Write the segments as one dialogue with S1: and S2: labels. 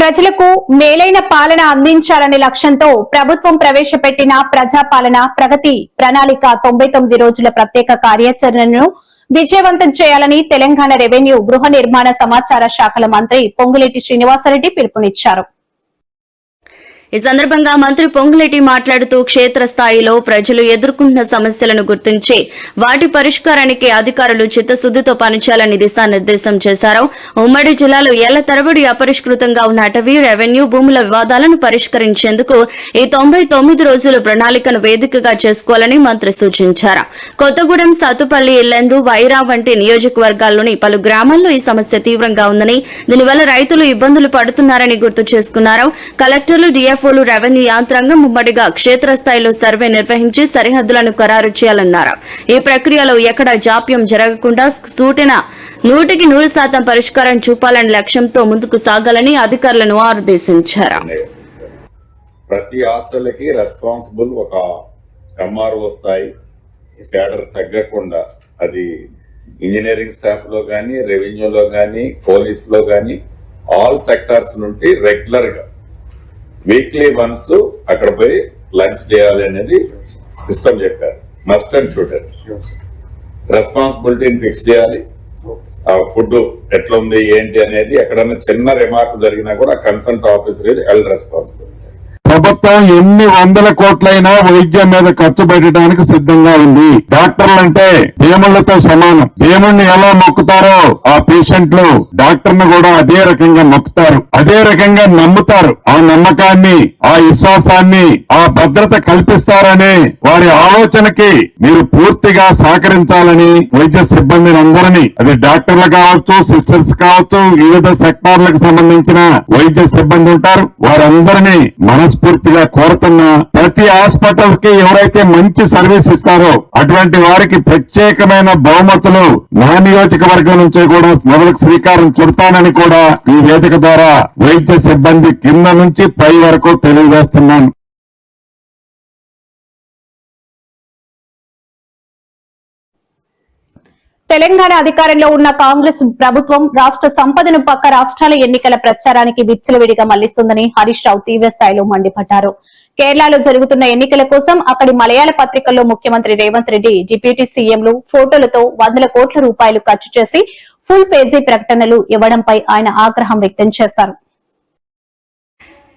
S1: ప్రజలకు మేలైన పాలన అందించాలనే లక్ష్యంతో ప్రభుత్వం ప్రవేశపెట్టిన ప్రజాపాలన ప్రగతి ప్రణాళిక 99 రోజుల ప్రత్యేక కార్యాచరణను విజయవంతం చేయాలని తెలంగాణ రెవెన్యూ గృహ నిర్మాణ సమాచార శాఖల మంత్రి పొంగులేటి శ్రీనివాసరెడ్డి పిలుపునిచ్చారు.
S2: ఈ సందర్భంగా మంత్రి పొంగులేటి మాట్లాడుతూ క్షేత్రస్థాయిలో ప్రజలు ఎదుర్కొంటున్న సమస్యలను గుర్తించి వాటి పరిష్కారానికి అధికారులు చిత్తశుద్దితో పనిచేయాలని దిశానిర్దేశం చేశారు. ఉమ్మడి జిల్లాలో ఏళ్ల తరబడి అపరిష్కృతంగా ఉన్న అటవీ, రెవెన్యూ భూముల వివాదాలను పరిష్కరించేందుకు ఈ 99 రోజుల ప్రణాళికను వేదికగా చేసుకోవాలని మంత్రి సూచించారు. కొత్తగూడెం, సత్తుపల్లి, ఇల్లెందు, వైరా వంటి నియోజకవర్గాల్లోని పలు గ్రామాల్లో ఈ సమస్య తీవ్రంగా ఉందని, దీనివల్ల రైతులు ఇబ్బందులు పడుతున్నారని గుర్తు చేసుకున్నారు. కలెక్టర్లు, డిఎఫ్ రెవెన్యూ యాంత్రాంగం ఉమ్మడిగా క్షేత్రస్థాయిలో సర్వే నిర్వహించి సరిహద్దులను ఖరారు చేయాలన్నారు. ఈ ప్రక్రియలో ఎక్కడా జాప్యం జరగకుండా సూటిన 100% పరిష్కారం చూపాలని లక్ష్యంతో ముందుకు సాగాలని అధికారులను ఆదేశించారు.
S3: ప్రతి హాస్టల్కి రెస్పాన్సిబుల్ ఒక ఎంఆర్ఓ స్థాయి క్యాడర్ తగ్గకుండా, అది ఇంజనీరింగ్ స్టాఫ్ లో గానీ, రెవెన్యూలో గానీ, పోలీస్ లో గానీ, ఆల్ సెక్టార్స్ నుండి రెగ్యులర్ గా వీక్లీ వన్స్ అక్కడ పోయి లంచ్ చేయాలి అనేది సిస్టమ్ చెప్పారు. మస్ట్ అండ్ షుడర్ రెస్పాన్సిబిలిటీని ఫిక్స్ చేయాలి. ఆ ఫుడ్ ఎట్లా ఉంది ఏంటి అనేది ఎక్కడన్నా చిన్న రిమార్క్ జరిగినా కూడా కన్సల్ట్ ఆఫీసర్ ఇది హెల్త్ రెస్పాన్సిబిలిటీ.
S4: ప్రభుత్వం ఎన్ని వందల కోట్లైనా వైద్యం మీద ఖర్చు పెట్టడానికి సిద్ధంగా ఉంది. డాక్టర్లంటే దేవుళ్లతో సమానం. దేవుణ్ణి ఎలా మొక్కుతారో ఆ పేషెంట్లు డాక్టర్ను కూడా అదే రకంగా మొక్కుతారు, అదే రకంగా నమ్ముతారు. ఆ నమ్మకాన్ని, ఆ విశ్వాసాన్ని, ఆ భద్రత కల్పిస్తారని వారి ఆలోచనకి మీరు పూర్తిగా సహకరించాలని వైద్య సిబ్బందిని అందరినీ, అది డాక్టర్లు కావచ్చు, సిస్టర్స్ కావచ్చు, వివిధ సెక్టార్లకు సంబంధించిన వైద్య సిబ్బంది ఉంటారు, వారందరినీ మనస్ఫూర్తిగా కోరుతున్నా. ప్రతి హాస్పిటల్ కి ఎవరైతే మంచి సర్వీస్ ఇస్తారో అటువంటి వారికి ప్రత్యేకమైన బహుమతులు నా నియోజకవర్గం నుంచి కూడా మొదలకు శ్రీకారం చుడతానని కూడా ఈ వేదిక ద్వారా వైద్య సిబ్బంది కింద నుంచి పై వరకు తెలియజేస్తున్నాను.
S1: తెలంగాణ అధికారంలో ఉన్న కాంగ్రెస్ ప్రభుత్వం రాష్ట్ర సంపదను పక్క రాష్ట్రాల ఎన్నికల ప్రచారానికి విచ్చలవిడిగా మళ్లిస్తుందని హరీష్ రావు తీవ్ర స్థాయిలో మండిపడ్డారు. కేరళలో జరుగుతున్న ఎన్నికల కోసం అక్కడి మలయాళ పత్రికల్లో ముఖ్యమంత్రి రేవంత్ రెడ్డి, డిప్యూటీ సీఎంలు ఫోటోలతో వందల కోట్ల రూపాయలు ఖర్చు చేసి ఫుల్ పేజీ ప్రకటనలు ఇవ్వడంపై ఆయన ఆగ్రహం వ్యక్తం చేశారు.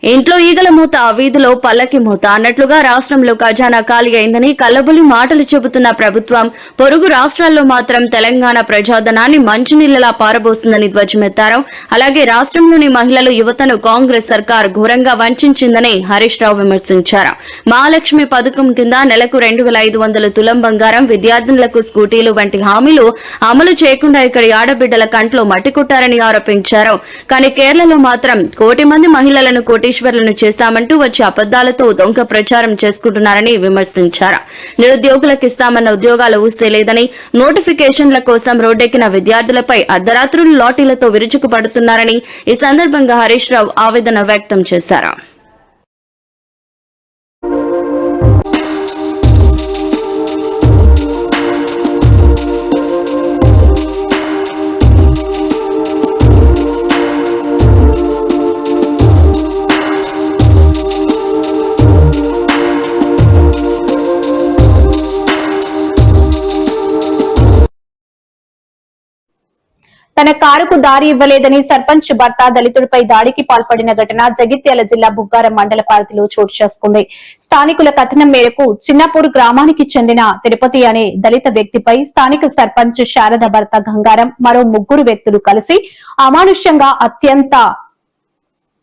S2: ఇంట్లో ఈగల మూత, వీధిలో పల్లకి మూత అన్నట్లుగా రాష్ట్రంలో ఖజానా ఖాళీ అయిందని కల్లబులి మాటలు చెబుతున్న ప్రభుత్వం పొరుగు రాష్ట్రాల్లో మాత్రం తెలంగాణ ప్రజాధనాన్ని మంచినీళ్లలా పారబోస్తుందని ధ్వజమెత్తారు. అలాగే రాష్ట్రంలోని మహిళలు, యువతను కాంగ్రెస్ సర్కార్ ఘోరంగా వంచిందని హరీష్ రావు విమర్శించారు. మహాలక్ష్మి పథకం కింద నెలకు 2500 తులం బంగారం, విద్యార్థినులకు స్కూటీలు వంటి హామీలు అమలు చేయకుండా ఇక్కడి ఆడబిడ్డల కంట్లో మట్టి కొట్టారని ఆరోపించారు. కానీ కేరళలో మాత్రం 1 కోటి మంది మహిళలను కోటీశ్వర్లను చేశామంటూ వచ్చే అబద్దాలతో దొంగ ప్రచారం చేసుకుంటున్నారని విమర్శించారు. నిరుద్యోగులకు ఇస్తామన్న ఉద్యోగాలు ఊసే లేదని, నోటిఫికేషన్ల కోసం రోడ్డెక్కిన విద్యార్థులపై అర్ధరాత్రులు లాఠీలతో విరుచుకుపడుతున్నారని ఈ సందర్భంగా హరీష్ రావు ఆవేదన వ్యక్తం చేశారు.
S1: తన కారుకు దారి ఇవ్వలేదని సర్పంచ్ భర్త దళితుడిపై దాడికి పాల్పడిన ఘటన జగిత్యాల జిల్లా బుగ్గారం మండల పరిధిలో చోటు చేసుకుంది. స్థానికుల కథనం మేరకు చిన్నపూర్ గ్రామానికి చెందిన తిరుపతి అనే దళిత వ్యక్తిపై స్థానిక సర్పంచ్ శారద భర్త గంగారం మరో 3 వ్యక్తులు కలిసి అమానుష్యంగా అత్యంత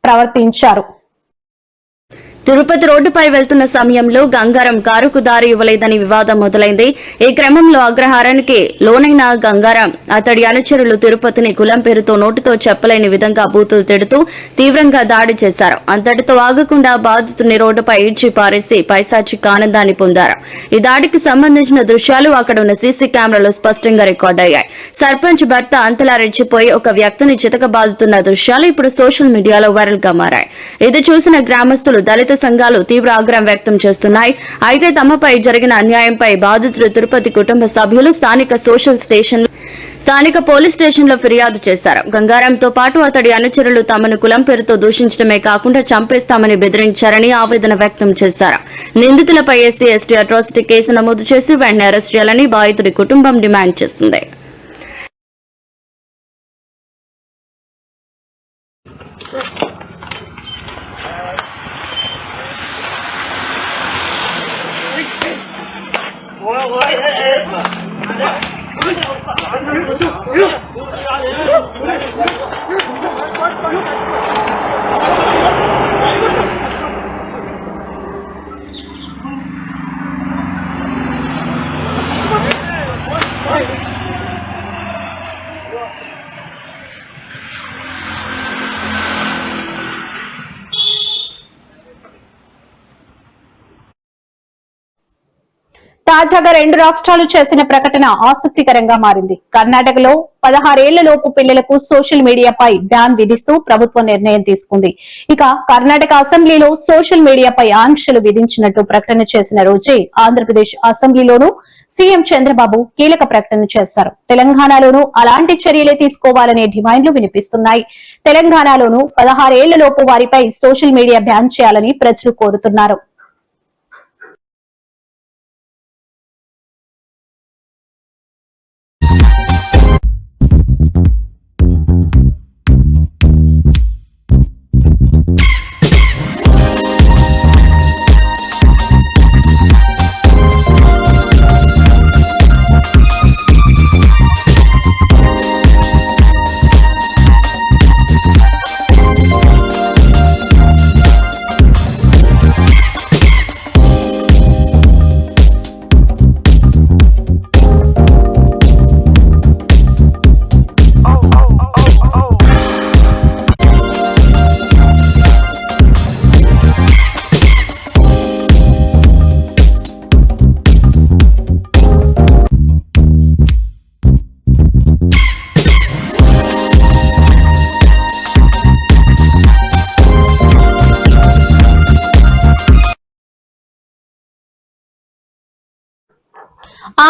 S1: ప్రవర్తించారు.
S2: తిరుపతి రోడ్డుపై వెళ్తున్న సమయంలో గంగారం కారుకు దారి ఇవ్వలేదని వివాదం మొదలైంది. ఈ క్రమంలో అగ్రహారానికి లోనైన గంగారం, అతడి అనుచరులు తిరుపతిని కులం పేరుతో నోటితో చెప్పలేని విధంగా బూతులు తిడుతూ తీవ్రంగా దాడి చేశారు. అంతటితో ఆగకుండా బాధితుని రోడ్డుపై ఈడ్చి పారేసి పైశాచిక ఆనందాన్ని పొందారు. ఈ దాడికి సంబంధించిన దృశ్యాలు అక్కడ ఉన్న సీసీ కెమెరాలో స్పష్టంగా రికార్డయ్యాయి. సర్పంచ్ భర్త అంతలా రెచ్చిపోయి ఒక వ్యక్తిని చితకబాదుతున్న దృశ్యాలు ఇప్పుడు సోషల్ మీడియాలో వైరల్ గా మారాయి. ఇది చూసిన గ్రామస్తులు, దళిత సంఘాలు తీవ్ర ఆగ్రహం వ్యక్తం చేస్తున్నాయి. అయితే తమపై జరిగిన అన్యాయంపై బాధితులు, తిరుపతి కుటుంబ సభ్యులు స్థానిక సోషల్ స్టేషన్ స్థానిక పోలీస్ స్టేషన్లో ఫిర్యాదు చేశారు. గంగారాంతో పాటు అతడి అనుచరులు తమను కులం పేరుతో దూషించడమే కాకుండా చంపేస్తామని బెదిరించారని ఆవేదన వ్యక్తం చేశారు. నిందితులపై ఎస్సీ ఎస్టీ అట్రాసిటీ కేసు నమోదు చేసి వెంటనే అరెస్ట్ చేయాలని బాధితుడి కుటుంబం డిమాండ్ చేస్తుంది.
S1: తాజాగా 2 రాష్ట్రాలు చేసిన ప్రకటన ఆసక్తికరంగా మారింది. కర్ణాటకలో 16 ఏళ్లలోపు పిల్లలకు సోషల్ మీడియాపై బ్యాన్ విధిస్తూ ప్రభుత్వం నిర్ణయం తీసుకుంది. ఇక కర్ణాటక అసెంబ్లీలో సోషల్ మీడియాపై ఆంక్షలు విధించినట్టు ప్రకటన చేసిన రోజే ఆంధ్రప్రదేశ్ అసెంబ్లీలోనూ సీఎం చంద్రబాబు కీలక ప్రకటన చేశారు. తెలంగాణలోనూ అలాంటి చర్యలే తీసుకోవాలనే డిమాండ్లు వినిపిస్తున్నాయి. తెలంగాణలోనూ 16 ఏళ్లలోపు వారిపై సోషల్ మీడియా బ్యాన్ చేయాలని ప్రజలు కోరుతున్నారు.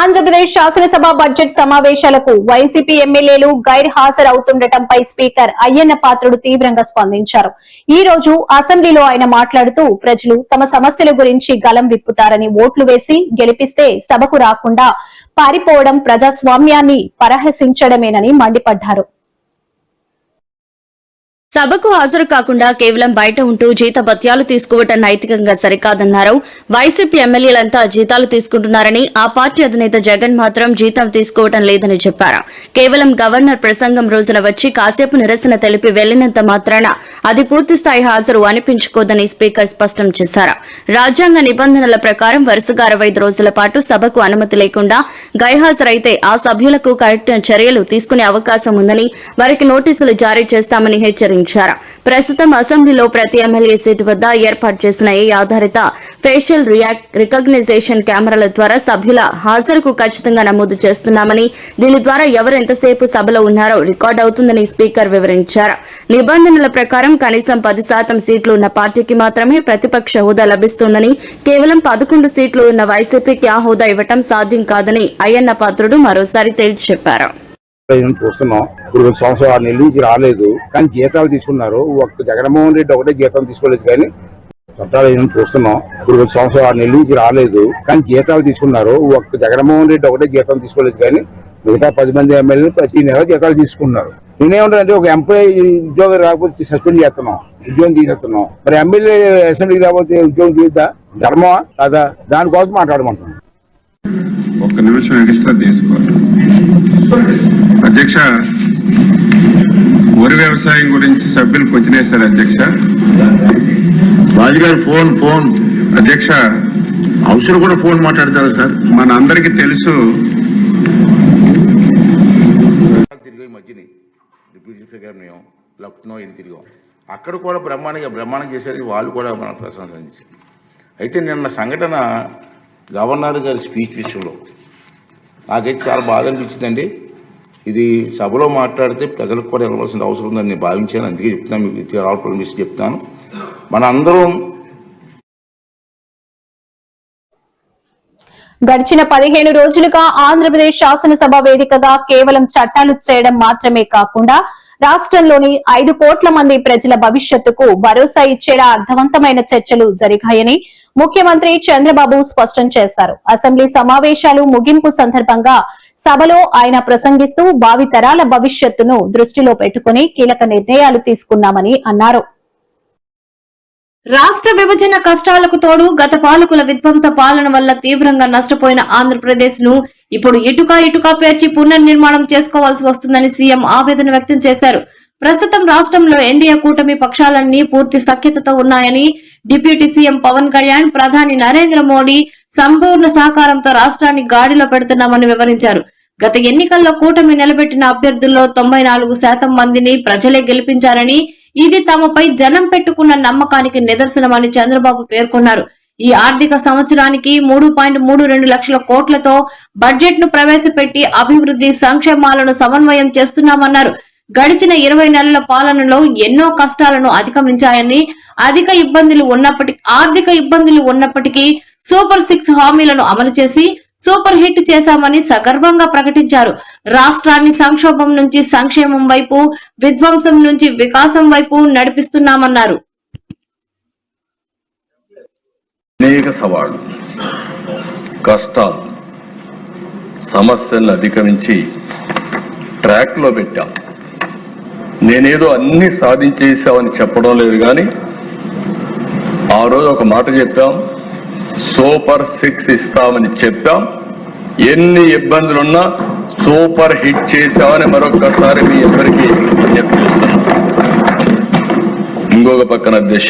S1: ఆంధ్రప్రదేశ్ శాసనసభ బడ్జెట్ సమావేశాలకు వైసీపీ ఎమ్మెల్యేలు గైర్ హాజరవుతుండటంపై స్పీకర్ అయ్యన్న పాత్రుడు తీవ్రంగా స్పందించారు. ఈ రోజు అసెంబ్లీలో ఆయన మాట్లాడుతూ ప్రజలు తమ సమస్యల గురించి గలం విప్పుతారని ఓట్లు వేసి గెలిపిస్తే సభకు రాకుండా పారిపోవడం ప్రజాస్వామ్యాన్ని పరిహసించడమేనని మండిపడ్డారు.
S2: సభకు హాజరు కాకుండా కేవలం బయట ఉంటూ జీతభత్యాలు తీసుకోవటం నైతికంగా సరికాదన్నారు. వైసీపీ ఎమ్మెల్యేలంతా జీతాలు తీసుకుంటున్నారని, ఆ పార్టీ అధినేత జగన్ మాత్రం జీతం తీసుకోవటం లేదని చెప్పారు. కేవలం గవర్నర్ ప్రసంగం రోజున వచ్చి కాసేపు నిరసన తెలిపి వెళ్లినంత మాత్రాన అది పూర్తిస్థాయి హాజరు అనిపించుకోదని స్పీకర్ స్పష్టం చేశారు. రాజ్యాంగ నిబంధనల ప్రకారం వరుసగా 65 రోజుల పాటు సభకు అనుమతి లేకుండా గైర్హాజరైతే ఆ సభ్యులకు కఠిన చర్యలు తీసుకునే అవకాశం ఉందని, వారికి నోటీసులు జారీ చేస్తామని హెచ్చరించారు. ప్రస్తుతం అసెంబ్లీలో ప్రతి ఎమ్మెల్యే సీటు వద్ద ఏర్పాటు చేసిన ఏ ఆధారిత ఫేషియల్ రికగ్నైజేషన్ కెమెరాల ద్వారా సభ్యుల హాజరుకు ఖచ్చితంగా నమోదు చేస్తున్నామని, దీని ద్వారా ఎవరు ఎంతసేపు సభలో ఉన్నారో రికార్డు అవుతుందని స్పీకర్ వివరించారు. నిబంధనల ప్రకారం కనీసం 10% సీట్లు ఉన్న పార్టీకి మాత్రమే ప్రతిపక్ష హోదా లభిస్తుందని, కేవలం 11 సీట్లు ఉన్న వైసీపీకి ఆ హోదా ఇవ్వటం సాధ్యం కాదని అయ్యన్న పాత్రుడు మరోసారి తేల్చి చెప్పారు.
S5: చూస్తున్నాం. ఇప్పుడు 1 సంవత్సరం 6 నెలల నుంచి రాలేదు, కానీ జీతాలు తీసుకున్నారు. ఒక్క జగన్మోహన్ రెడ్డి ఒకటే జీతం తీసుకోలేదు, కానీ చట్టాలు చూస్తున్నాం. ఇప్పుడు 1 సంవత్సరం 6 నెలల నుంచి రాలేదు, కానీ జీతాలు తీసుకున్నారు. ఒక్క జగన్మోహన్ రెడ్డి ఒకటే జీతం తీసుకోలేదు, కానీ మిగతా 10 మంది ఎమ్మెల్యేలు ప్రతి నెల జీతాలు తీసుకున్నారు. నేనేమంటానంటే, ఒక ఎంప్లాయీ ఉద్యోగం రాకపోతే సస్పెండ్ చేస్తున్నాం, ఉద్యోగం తీసేస్తున్నాం. మరి ఎమ్మెల్యే అసెంబ్లీకి రాకపోతే ఉద్యోగం తీద్దా? ధర్మమా కాదా? దానికోసం మాట్లాడమంటున్నాం.
S6: ఒక్క నిమిషం ఎక్స్ట్రా తీసుకోవాలి. అధ్యక్ష, వరి వ్యవసాయం గురించి సభ్యులు క్వశ్చన్ వేశారు. అధ్యక్ష,
S7: రాజుగారు ఫోన్
S6: అధ్యక్ష,
S7: అవసరం కూడా ఫోన్ మాట్లాడతారా సార్?
S6: మన అందరికి తెలుసు.
S7: తిరిగి మధ్యని డిప్యూటీ స్పీకర్ గారు మేము లక్నో ఇది తిరిగాం. అక్కడ కూడా బ్రహ్మాండం చేశారు, వాళ్ళు కూడా మన ప్రశంసించారు. అయితే నిన్న సంఘటన గవర్నర్ గారి స్పీచ్ విషయంలో నాకైతే చాలా బాధ అనిపించిందండి. ఇది సభలో మాట్లాడితే ప్రజలకు కూడా వెళ్ళవలసిన అవసరం ఉందని నేను భావించాను. అందుకే చెప్తున్నాను, మీకు పర్మిషన్ చెప్తాను. మన అందరం
S1: గడిచిన 15 రోజులుగా ఆంధ్రప్రదేశ్ శాసనసభ వేదికగా కేవలం చట్టాలు చేయడం మాత్రమే కాకుండా రాష్ట్రంలోని 5 కోట్ల మంది ప్రజల భవిష్యత్తుకు భరోసా ఇచ్చేలా అర్థవంతమైన చర్చలు జరిగాయని ముఖ్యమంత్రి చంద్రబాబు స్పష్టం చేశారు. అసెంబ్లీ సమావేశాలు ముగింపు సందర్భంగా సభలో ఆయన ప్రసంగిస్తూ భావితరాల భవిష్యత్తును దృష్టిలో పెట్టుకుని కీలక నిర్ణయాలు తీసుకున్నామని అన్నారు.
S2: రాష్ట్ర విభజన కష్టాలకు తోడు గత పాలకుల విధ్వంస పాలన వల్ల తీవ్రంగా నష్టపోయిన ఆంధ్రప్రదేశ్ ను ఇప్పుడు ఇటుక పేర్చి పునర్నిర్మాణం చేసుకోవాల్సి వస్తుందని సీఎం ఆవేదన వ్యక్తం చేశారు. ప్రస్తుతం రాష్ట్రంలో ఎన్డీఏ కూటమి పక్షాలన్నీ పూర్తి సఖ్యతతో ఉన్నాయని, డిప్యూటీ సీఎం పవన్ కళ్యాణ్, ప్రధాని నరేంద్ర మోడీ సంపూర్ణ సహకారంతో రాష్ట్రాన్ని గాడిలో పెడుతున్నామని వివరించారు. గత ఎన్నికల్లో కూటమి నిలబెట్టిన అభ్యర్థుల్లో 94% మందిని ప్రజలే గెలిపించారని, ఇది తమపై జనం పెట్టుకున్న నమ్మకానికి నిదర్శనమని చంద్రబాబు పేర్కొన్నారు. ఈ ఆర్థిక సంవత్సరానికి 3.32 లక్షల కోట్లతో బడ్జెట్ ను ప్రవేశపెట్టి అభివృద్ధి సంక్షేమాలను సమన్వయం చేస్తున్నామన్నారు. గడిచిన 20 నెలల పాలనలో ఎన్నో కష్టాలను అధిగమించాయని, ఆర్థిక ఇబ్బందులు ఉన్నప్పటికీ సూపర్ 6 హామీలను అమలు చేసి సూపర్ హిట్ చేశామని సగర్వంగా ప్రకటించారు. రాష్ట్రాన్ని సంక్షోభం నుంచి సంక్షేమం వైపు, విధ్వంసం నుంచి వికాసం వైపు నడిపిస్తున్నామన్నారు.
S8: అనేక సవాళ్లు, కష్టాలు, సమస్యలను అధిగమించి ట్రాక్ లో పెట్టాం. నేనేదో అన్ని సాధించేసామని చెప్పడం లేదు, కానీ ఆ రోజు ఒక మాట చెప్పాం, సూపర్ 6 ఇస్తామని చెప్పాం. ఎన్ని ఇబ్బందులున్నా సూపర్ హిట్ చేశామని మరొకసారి మీ అందరికీ చెప్తున్నాం. ఇంకొక పక్కన దిశ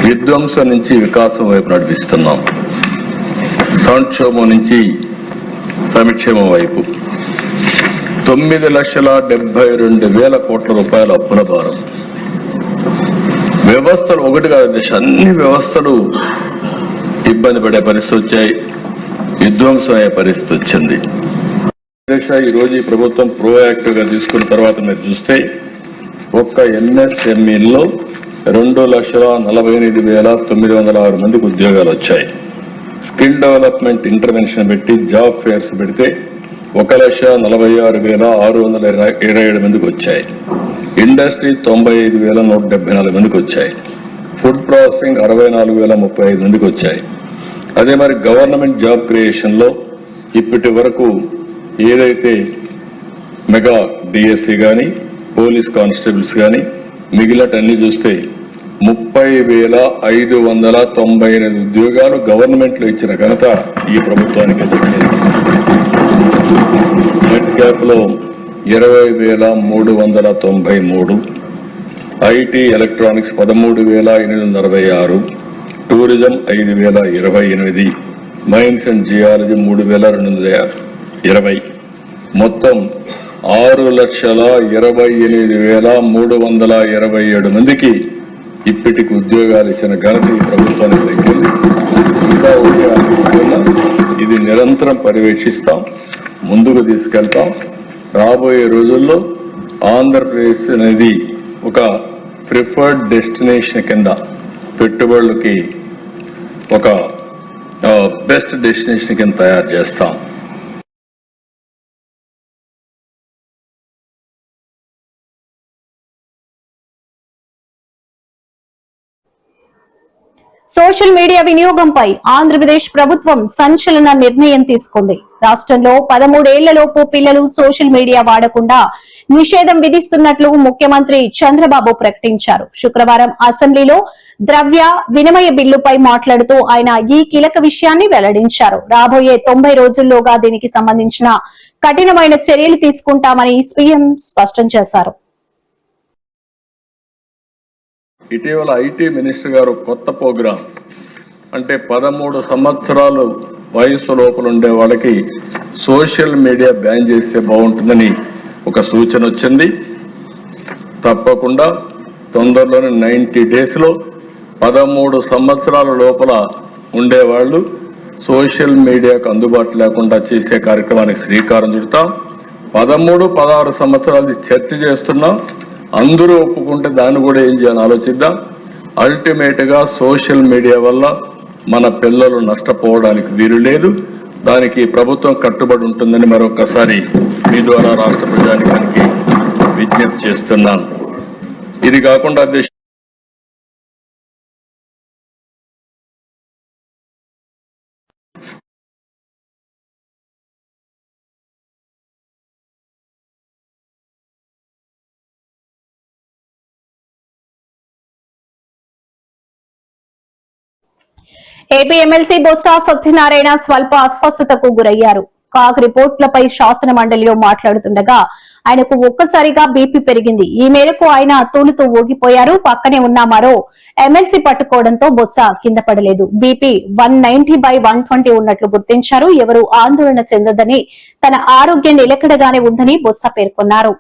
S8: విధ్వంసం నుంచి వికాసం వైపు నడిపిస్తున్నాం. సంక్షోభం నుంచి సంక్షేమం వైపు 9,72,000 కోట్ల రూపాయల అప్పుల భారం. వ్యవస్థలు ఒకటి కాదు దిశ, అన్ని వ్యవస్థలు ఇబ్బంది పడే పరిస్థితి వచ్చాయి, విధ్వంసం అయ్యే పరిస్థితి వచ్చింది. ఈరోజు ఈ ప్రభుత్వం ప్రోయాక్టివ్ గా తీసుకున్న తర్వాత మీరు చూస్తే ఒక్క ఎంఎస్ఎంఈలో 2,48,906 మందికి ఉద్యోగాలు వచ్చాయి. స్కిల్ డెవలప్మెంట్ ఇంటర్వెన్షన్ పెట్టి జాబ్ ఫేర్స్ పెడితే 1,46,627 మందికి వచ్చాయి. ఇండస్ట్రీ 95,174 మందికి వచ్చాయి. ఫుడ్ ప్రాసెసింగ్ 64,035 మందికి వచ్చాయి. అదే మరి గవర్నమెంట్ జాబ్ క్రియేషన్ లో ఇప్పటి వరకు ఏదైతే మెగా డిఎస్సి కానీ, పోలీస్ కానిస్టేబుల్స్ కానీ మిగిలినటన్నీ చూస్తే 30,598 ఉద్యోగాలు గవర్నమెంట్ లో ఇచ్చిన ఘనత ఈ ప్రభుత్వానికి దక్కింది. నెట్ క్యాప్ లో 20,393, IT electronics 13,866, tourism 5,028, mines and geology 3,220, మొత్తం 6,28,327 మందికి ఇప్పటికి ఉద్యోగాలు ఇచ్చిన ఘనత ఈ ప్రభుత్వానికి దక్కింది. ఇంకా ఇది నిరంతరం పర్యవేక్షిస్తాం, ముందుకు తీసుకెళ్తాం. రాబోయే రోజుల్లో ఆంధ్రప్రదేశ్ అనేది ఒక ప్రిఫర్డ్ డెస్టినేషన్ కింద పెట్టుబడులకి ఒక బెస్ట్ డెస్టినేషన్ కింద తయారు చేస్తాం.
S1: సోషల్ మీడియా వినియోగంపై ఆంధ్రప్రదేశ్ ప్రభుత్వం సంచలన నిర్ణయం తీసుకుంది. రాష్ట్రంలో 13 ఏళ్లలోపు పిల్లలు సోషల్ మీడియా వాడకుండా నిషేధం విధిస్తున్నట్లు ముఖ్యమంత్రి చంద్రబాబు ప్రకటించారు. శుక్రవారం అసెంబ్లీలో ద్రవ్య వినిమయ బిల్లుపై మాట్లాడుతూ ఆయన ఈ కీలక విషయాన్ని వెల్లడించారు. రాబోయే 90 రోజుల్లోగా దీనికి సంబంధించిన కఠినమైన చర్యలు తీసుకుంటామని సీఎం స్పష్టం చేశారు.
S8: ఇటీవల ఐటీ మినిస్టర్ గారు కొత్త ప్రోగ్రాం, అంటే 13 సంవత్సరాలు వయసు లోపల ఉండే వాళ్ళకి సోషల్ మీడియా బ్యాన్ చేస్తే బాగుంటుందని ఒక సూచన వచ్చింది. తప్పకుండా తొందరలోనే 90 days లో 13 సంవత్సరాల లోపల ఉండేవాళ్ళు సోషల్ మీడియాకు అందుబాటు లేకుండా చేసే కార్యక్రమానికి శ్రీకారం చుడతాం. 13, 16 సంవత్సరాలు చర్చ చేస్తున్నాం. అందరూ ఒప్పుకుంటే దాన్ని కూడా ఏం చేయాలని ఆలోచిద్దాం. అల్టిమేట్ గా సోషల్ మీడియా వల్ల మన పిల్లలు నష్టపోవడానికి వీలు లేదు. దానికి ప్రభుత్వం కట్టుబడి ఉంటుందని మరొకసారి మీ ద్వారా రాష్ట్ర ప్రజానికానికి విజ్ఞప్తి చేస్తున్నాను. ఇది కాకుండా
S1: ఏపీ ఎమ్మెల్సీ బొత్స సత్యనారాయణ స్వల్ప అస్వస్థతకు గురయ్యారు. కాగ్ రిపోర్టులపై శాసన మండలిలో మాట్లాడుతుండగా ఆయనకు ఒక్కసారిగా బీపీ పెరిగింది. ఈ మేరకు ఆయన తూలుతూ ఊగిపోయారు. పక్కనే ఉన్న మరో ఎమ్మెల్సీ పట్టుకోవడంతో బొత్స కింద పడలేదు. బీపీ 190/120 ఉన్నట్లు గుర్తించారు. ఎవరూ ఆందోళన చెందొద్దని, తన ఆరోగ్యం నిలకడగానే ఉందని బొత్స పేర్కొన్నారు.